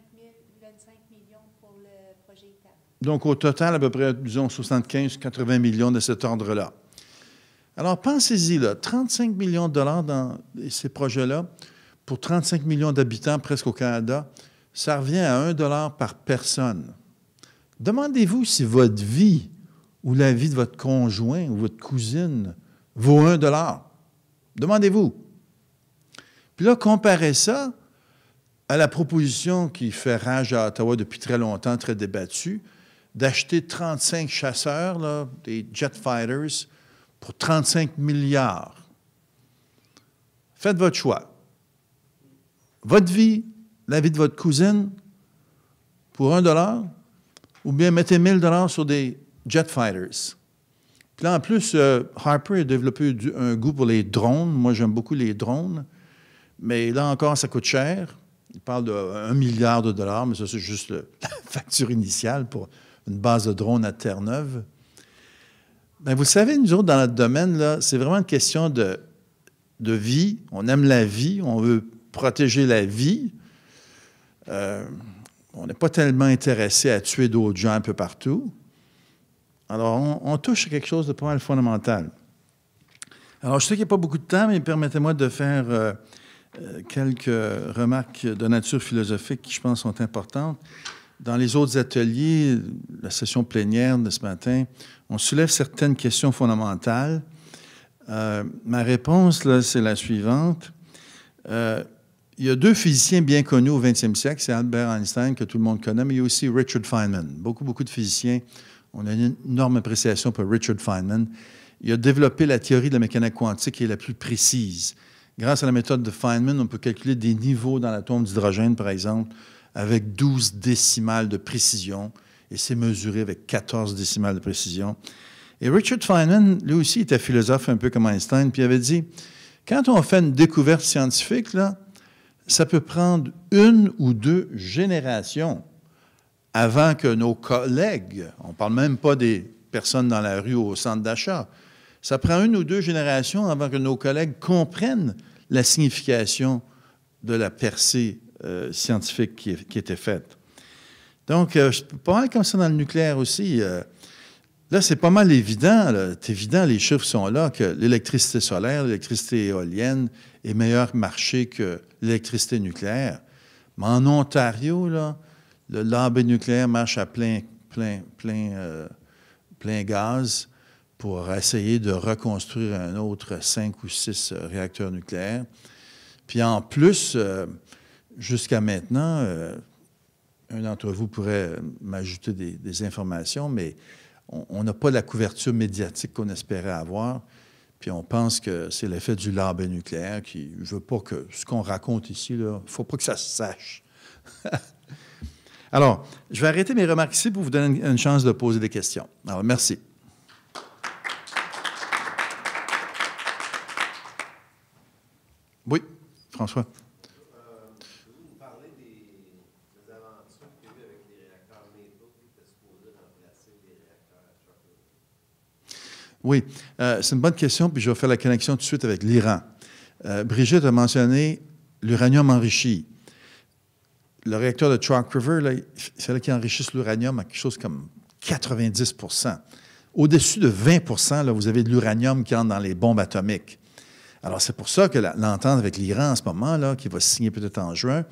millions pour le projet ITAP. Donc, au total, à peu près, disons, 75-80 millions de cet ordre-là. Alors, pensez-y, là, 35 millions de dollars dans ces projets-là, pour 35 millions d'habitants presque au Canada, ça revient à 1 dollar par personne. Demandez-vous si votre vie ou la vie de votre conjoint ou votre cousine vaut 1 dollar. Demandez-vous. Puis là, comparez ça à la proposition qui fait rage à Ottawa depuis très longtemps, très débattue, d'acheter 35 chasseurs, là, des jet fighters, pour 35 milliards. Faites votre choix. Votre vie, la vie de votre cousine, pour 1 dollar, ou bien mettez 1 000 $ sur des jet fighters. Puis là, en plus, Harper a développé un goût pour les drones. Moi, j'aime beaucoup les drones. Mais là encore, ça coûte cher. Il parle de 1 milliard de dollars, mais ça, c'est juste la facture initiale pour une base de drones à Terre-Neuve. Bien, vous savez, nous autres, dans notre domaine, là, c'est vraiment une question de vie. On aime la vie, on veut protéger la vie. On n'est pas tellement intéressé à tuer d'autres gens un peu partout. Alors, on touche à quelque chose de pas mal fondamental. Alors, je sais qu'il n'y a pas beaucoup de temps, mais permettez-moi de faire quelques remarques de nature philosophique qui, je pense, sont importantes. Dans les autres ateliers, la session plénière de ce matin, on soulève certaines questions fondamentales. Ma réponse, là, c'est la suivante. Il y a 2 physiciens bien connus au 20e siècle, c'est Albert Einstein, que tout le monde connaît, mais il y a aussi Richard Feynman. Beaucoup de physiciens. On a une énorme appréciation pour Richard Feynman. Il a développé la théorie de la mécanique quantique qui est la plus précise. Grâce à la méthode de Feynman, on peut calculer des niveaux dans l'atome d'hydrogène, par exemple, avec 12 décimales de précision, et c'est mesuré avec 14 décimales de précision. Et Richard Feynman, lui aussi, était philosophe un peu comme Einstein, puis il avait dit, quand on fait une découverte scientifique, là, ça peut prendre 1 ou 2 générations avant que nos collègues, on ne parle même pas des personnes dans la rue ou au centre d'achat, ça prend 1 ou 2 générations avant que nos collègues comprennent la signification de la percée scientifique qui était faite. Donc, pas mal comme ça dans le nucléaire aussi. Là, c'est pas mal évident. C'est évident, les chiffres sont là, que l'électricité solaire, l'électricité éolienne est meilleur marché que l'électricité nucléaire. Mais en Ontario, là, le lobby nucléaire marche à plein gaz pour essayer de reconstruire un autre 5 ou 6 réacteurs nucléaires. Puis en plus, jusqu'à maintenant, un d'entre vous pourrait m'ajouter des informations, mais on n'a pas la couverture médiatique qu'on espérait avoir. Puis on pense que c'est l'effet du lobby nucléaire qui ne veut pas que ce qu'on raconte ici, il ne faut pas que ça se sache. Alors, je vais arrêter mes remarques ici pour vous donner une chance de poser des questions. Alors, merci. Oui, François. Pouvez-vous nous parler des aventures qu'il y a eu avec les réacteurs Maple qui étaient supposés remplacer les réacteurs à Chalk River? Oui, c'est une bonne question, puis je vais faire la connexion tout de suite avec l'Iran. Brigitte a mentionné l'uranium enrichi. Le réacteur de Chalk River, là, il fallait qu'il enrichisse l'uranium à quelque chose comme 90 %. Au-dessus de 20 % là, vous avez de l'uranium qui entre dans les bombes atomiques. Alors, c'est pour ça que l'entente avec l'Iran en ce moment, là, qui va se signer peut-être en juin,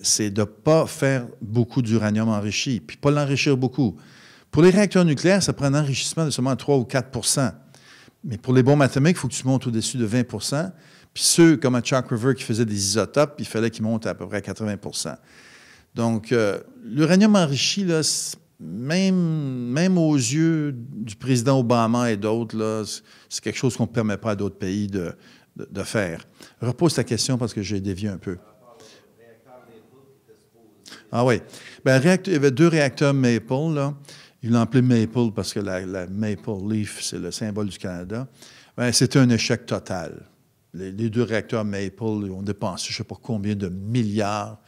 c'est de ne pas faire beaucoup d'uranium enrichi, puis pas l'enrichir beaucoup. Pour les réacteurs nucléaires, ça prend un enrichissement de seulement 3 ou 4 %. Mais pour les bombes atomiques, il faut que tu montes au-dessus de 20 %. Puis ceux, comme à Chalk River, qui faisaient des isotopes, il fallait qu'ils montent à peu près à 80 %. Donc, l'uranium enrichi, là, même aux yeux du président Obama et d'autres, là, c'est quelque chose qu'on ne permet pas à d'autres pays de faire. Repose ta question parce que j'ai dévié un peu. Ah oui. Bien, il y avait 2 réacteurs Maple, là. Ils l'ont appelé Maple parce que la Maple Leaf, c'est le symbole du Canada. Bien, c'était un échec total. Les 2 réacteurs Maple ont dépensé je ne sais pas combien de milliards,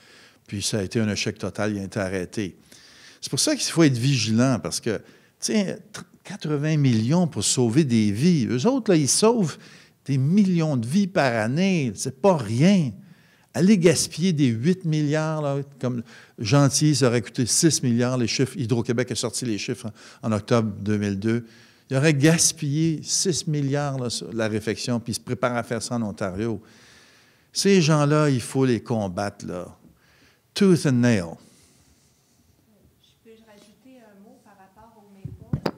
puis ça a été un échec total, il a été arrêté. C'est pour ça qu'il faut être vigilant, parce que, tu sais, 80 millions pour sauver des vies. Eux autres, là, ils sauvent des millions de vies par année. C'est pas rien. Aller gaspiller des 8 milliards, là, comme Gentil, ça aurait coûté 6 milliards, les chiffres. Hydro-Québec a sorti les chiffres en octobre 2002. Il aurait gaspillé 6 milliards là, sur la réfection, puis ils se préparent à faire ça en Ontario. Ces gens-là, il faut les combattre, là. Tooth and nail. Je peux rajouter un mot par rapport aux Maple.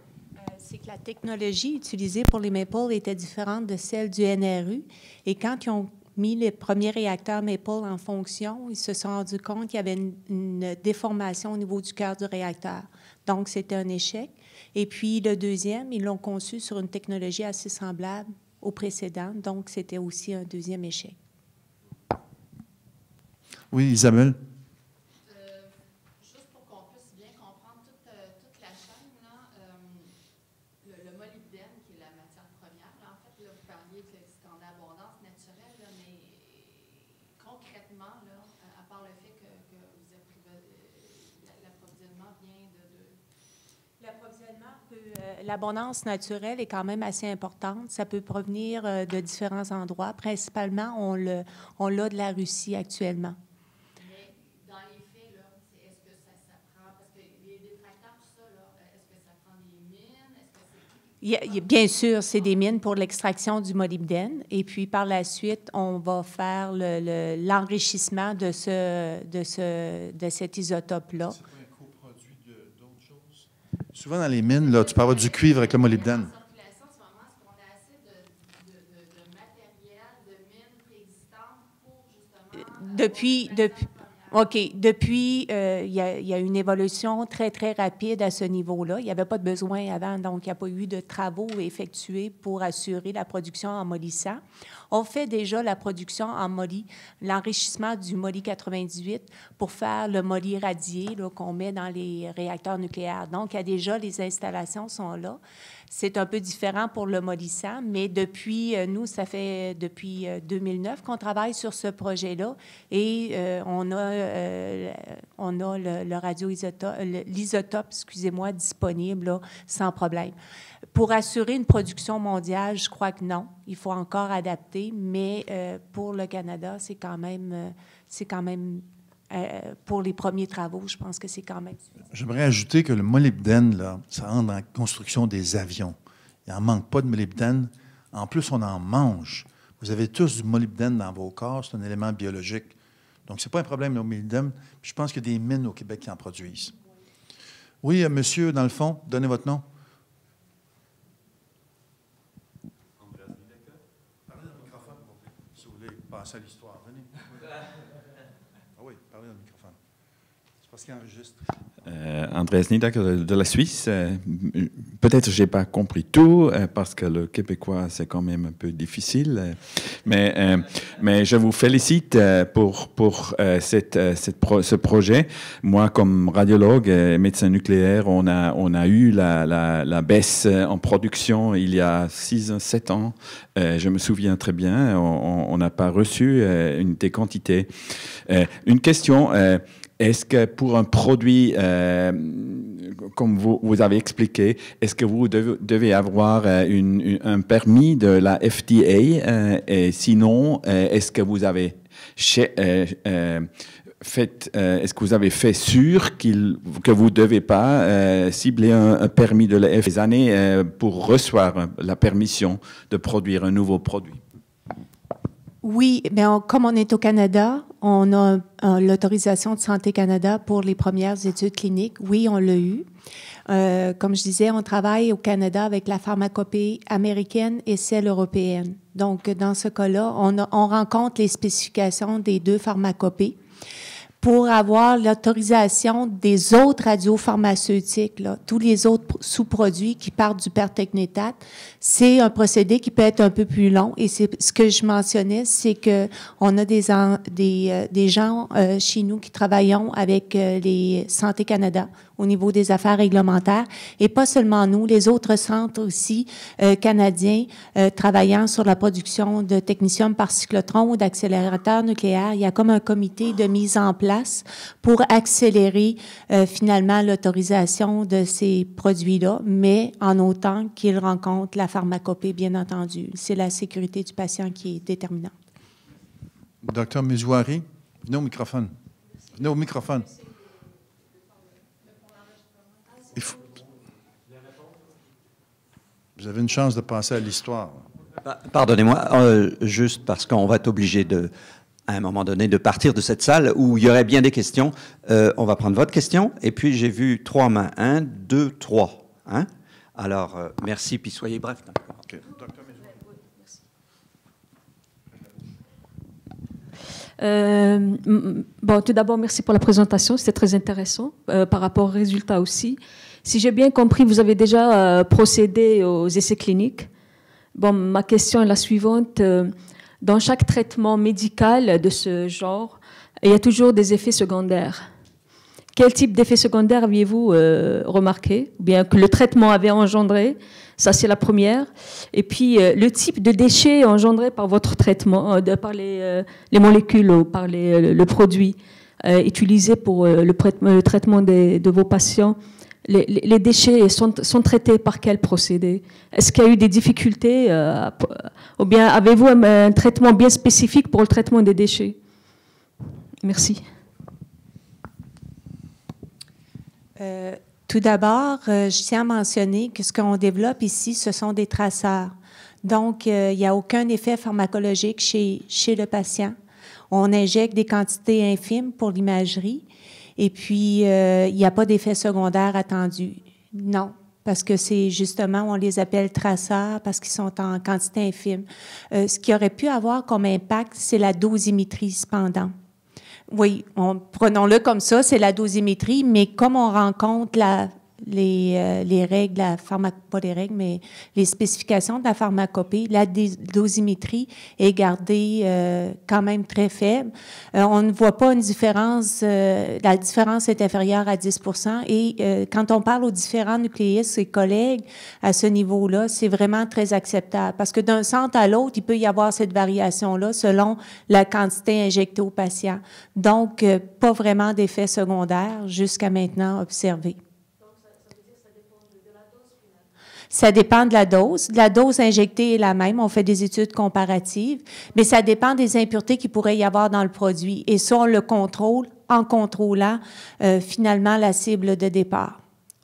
C'est que la technologie utilisée pour les Maple était différente de celle du NRU. Et quand ils ont mis les premiers réacteurs Maple en fonction, ils se sont rendus compte qu'il y avait une déformation au niveau du cœur du réacteur. Donc, c'était un échec. Et puis, le deuxième, ils l'ont conçu sur une technologie assez semblable au précédent. Donc, c'était aussi un deuxième échec. Oui, Isabelle? Juste pour qu'on puisse bien comprendre toute la chaîne, là, le molybdène, qui est la matière première, là, en fait, là, vous parliez que c'est en abondance naturelle, là, mais concrètement, là, à part le fait que vous avez l'approvisionnement vient de... L'approvisionnement l'abondance naturelle est quand même assez importante. Ça peut provenir de différents endroits. Principalement, on l'a de la Russie actuellement. Mais dans les faits, là, est-ce que ça prend... Parce que les détracteurs, tout ça, là, est-ce que ça prend des mines? Est-ce que c'est... Bien sûr, c'est des mines pour l'extraction du molybdène. Et puis, par la suite, on va faire l'enrichissement de cet isotope-là. C'est pas un coproduit d'autres choses? Souvent, dans les mines, là, tu peux avoir du cuivre avec le molybdène. En circulation, en ce moment, est-ce qu'on a assez de matériel, de mines préexistantes pour, justement... Depuis, il y a une évolution très, très rapide à ce niveau-là. Il n'y avait pas de besoin avant, donc il n'y a pas eu de travaux effectués pour assurer la production en mollissant. On fait déjà la production en molly, l'enrichissement du molly 98 pour faire le molly radié qu'on met dans les réacteurs nucléaires. Donc, il y a déjà, les installations sont là. C'est un peu différent pour le mollissant, mais depuis, nous, ça fait depuis 2009 qu'on travaille sur ce projet-là et on a le radioisotope, l'isotope, excusez-moi, disponible là, sans problème. Pour assurer une production mondiale, je crois que non. Il faut encore adapter, mais pour le Canada, c'est quand même pour les premiers travaux, je pense que c'est quand même... J'aimerais ajouter que le molybdène, là, ça rentre dans la construction des avions. Il n'en manque pas de molybdène. En plus, on en mange. Vous avez tous du molybdène dans vos corps. C'est un élément biologique. Donc, ce n'est pas un problème, le molybdène. Je pense qu'il y a des mines au Québec qui en produisent. Oui, monsieur, dans le fond, donnez votre nom. Parlez dans le microphone, si vous voulez passer à l'histoire. Venez. Ah oui, parlez dans le microphone. C'est parce qu'il enregistre. Andreas Niedacker de la Suisse. Peut-être je n'ai pas compris tout, parce que le québécois, c'est quand même un peu difficile. Mais je vous félicite pour ce projet. Moi, comme radiologue et médecin nucléaire, on a eu la baisse en production il y a 6-7 ans. Je me souviens très bien, on n'a pas reçu des quantités. Une question... Est-ce que pour un produit, comme vous avez expliqué, est-ce que vous devez avoir un permis de la FDA et sinon, est-ce que vous avez fait sûr que vous ne devez pas cibler un permis de la FDA des années pour recevoir la permission de produire un nouveau produit? Oui, bien, comme on est au Canada, on a l'autorisation de Santé Canada pour les premières études cliniques. Oui, on l'a eu. Comme je disais, on travaille au Canada avec la pharmacopée américaine et celle européenne. Donc, dans ce cas-là, on rencontre les spécifications des deux pharmacopées pour avoir l'autorisation des autres radiopharmaceutiques, là, tous les autres sous-produits qui partent du pertechnétate. C'est un procédé qui peut être un peu plus long. Et c'est ce que je mentionnais, c'est que on a des gens chez nous qui travaillons avec les Santé Canada au niveau des affaires réglementaires. Et pas seulement nous, les autres centres aussi canadiens travaillant sur la production de technicium par cyclotron ou d'accélérateurs nucléaires. Il y a comme un comité de mise en place place pour accélérer finalement l'autorisation de ces produits-là, mais en autant qu'ils rencontrent la pharmacopée, bien entendu. C'est la sécurité du patient qui est déterminante. Docteur Mizouari, venez au microphone. Venez au microphone. Vous avez une chance de passer à l'histoire. Pardonnez-moi, juste parce qu'on va être obligé de, à un moment donné, de partir de cette salle où il y aurait bien des questions. On va prendre votre question. Et puis, j'ai vu 3 mains. 1, 2, 3. Hein? Alors, merci, puis soyez bref. Okay. Docteur Bon, tout d'abord, merci pour la présentation. C'était très intéressant par rapport aux résultats aussi. Si j'ai bien compris, vous avez déjà procédé aux essais cliniques. Bon, ma question est la suivante. Dans chaque traitement médical de ce genre, il y a toujours des effets secondaires. Quel type d'effets secondaires aviez-vous remarqué, ou bien que le traitement avait engendré? Ça, c'est la première. Et puis, le type de déchets engendrés par votre traitement, par les molécules ou par le produit utilisé pour le traitement de vos patients, les déchets sont traités par quel procédé? Est-ce qu'il y a eu des difficultés ou bien avez-vous un traitement bien spécifique pour le traitement des déchets? Merci. Tout d'abord, je tiens à mentionner que ce qu'on développe ici, ce sont des traceurs. Donc, il n'y a aucun effet pharmacologique chez le patient. On injecte des quantités infimes pour l'imagerie et puis il n'y a pas d'effet secondaire attendu. Non, parce que c'est justement, on les appelle traceurs parce qu'ils sont en quantité infime. Ce qui aurait pu avoir comme impact, c'est la dosimétrie cependant. Oui, prenons-le comme ça, c'est la dosimétrie, mais comme on rencontre les règles, pas les règles, mais les spécifications de la pharmacopée, la dosimétrie est gardée quand même très faible. On ne voit pas une différence, la différence est inférieure à 10 % et quand on parle aux différents nucléistes et collègues à ce niveau-là, c'est vraiment très acceptable parce que d'un centre à l'autre, il peut y avoir cette variation-là selon la quantité injectée au patient. Donc, pas vraiment d'effet secondaire jusqu'à maintenant observé. Ça dépend de la dose. La dose injectée est la même. On fait des études comparatives, mais ça dépend des impuretés qu'il pourrait y avoir dans le produit. Et ça, on le contrôle en contrôlant finalement la cible de départ.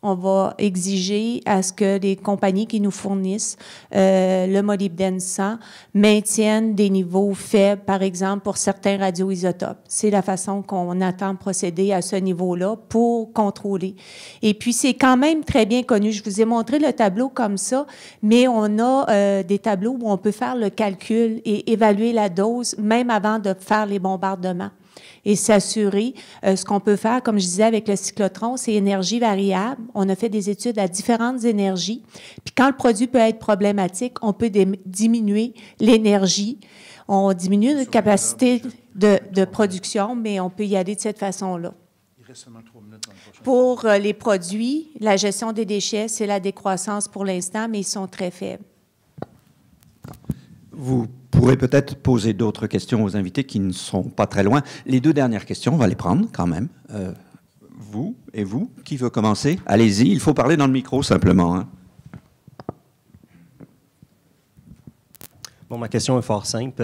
On va exiger à ce que les compagnies qui nous fournissent le molybdène 100 maintiennent des niveaux faibles, par exemple, pour certains radioisotopes. C'est la façon qu'on attend procéder à ce niveau-là pour contrôler. Et puis, c'est quand même très bien connu. Je vous ai montré le tableau comme ça, mais on a des tableaux où on peut faire le calcul et évaluer la dose, même avant de faire les bombardements. Et s'assurer, ce qu'on peut faire, comme je disais avec le cyclotron, c'est énergie variable. On a fait des études à différentes énergies. Puis quand le produit peut être problématique, on peut diminuer l'énergie. On diminue notre capacité de production, mais on peut y aller de cette façon-là. Il reste seulement 3 minutes dans le prochain. Pour les produits, la gestion des déchets, c'est la décroissance pour l'instant, mais ils sont très faibles. Vous pourrez peut-être poser d'autres questions aux invités qui ne sont pas très loin. Les 2 dernières questions, on va les prendre quand même. Vous et vous, qui veut commencer? Allez-y, il faut parler dans le micro simplement. Hein. Bon, ma question est fort simple.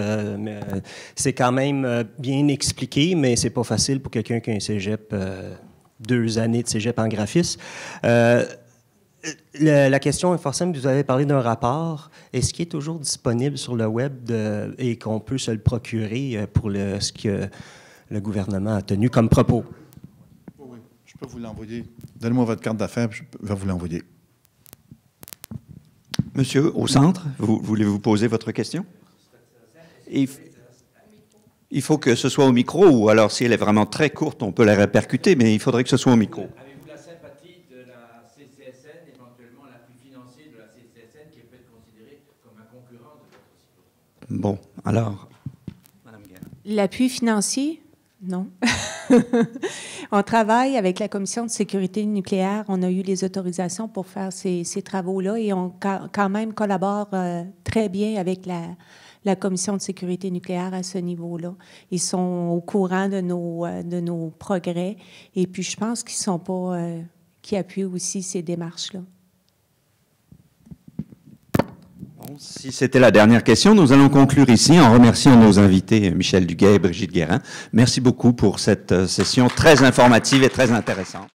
C'est quand même bien expliqué, mais c'est pas facile pour quelqu'un qui a un cégep, 2 années de cégep en graphisme. La question est fort simple. Vous avez parlé d'un rapport. Est-ce qu'il est toujours disponible sur le web et qu'on peut se le procurer pour ce que le gouvernement a tenu comme propos? Oui, je peux vous l'envoyer. Donnez-moi votre carte d'affaires, je vais vous l'envoyer. Monsieur, au centre, voulez-vous poser votre question? Il faut que ce soit au micro, ou alors si elle est vraiment très courte, on peut la répercuter, mais il faudrait que ce soit au micro. Avez-vous la sympathie de la CCSN, éventuellement l'appui financier de la CCSN, qui peut être considéré comme un concurrent de votre cyclotron? Bon, alors, Madame Guérin. L'appui financier? Non. On travaille avec la Commission de sécurité nucléaire. On a eu les autorisations pour faire ces travaux-là et on quand même collabore très bien avec la Commission de sécurité nucléaire à ce niveau-là. Ils sont au courant de nos progrès et puis je pense qu'ils appuient aussi ces démarches-là. Bon, si c'était la dernière question, nous allons conclure ici en remerciant nos invités Michel Duguay et Brigitte Guérin. Merci beaucoup pour cette session très informative et très intéressante.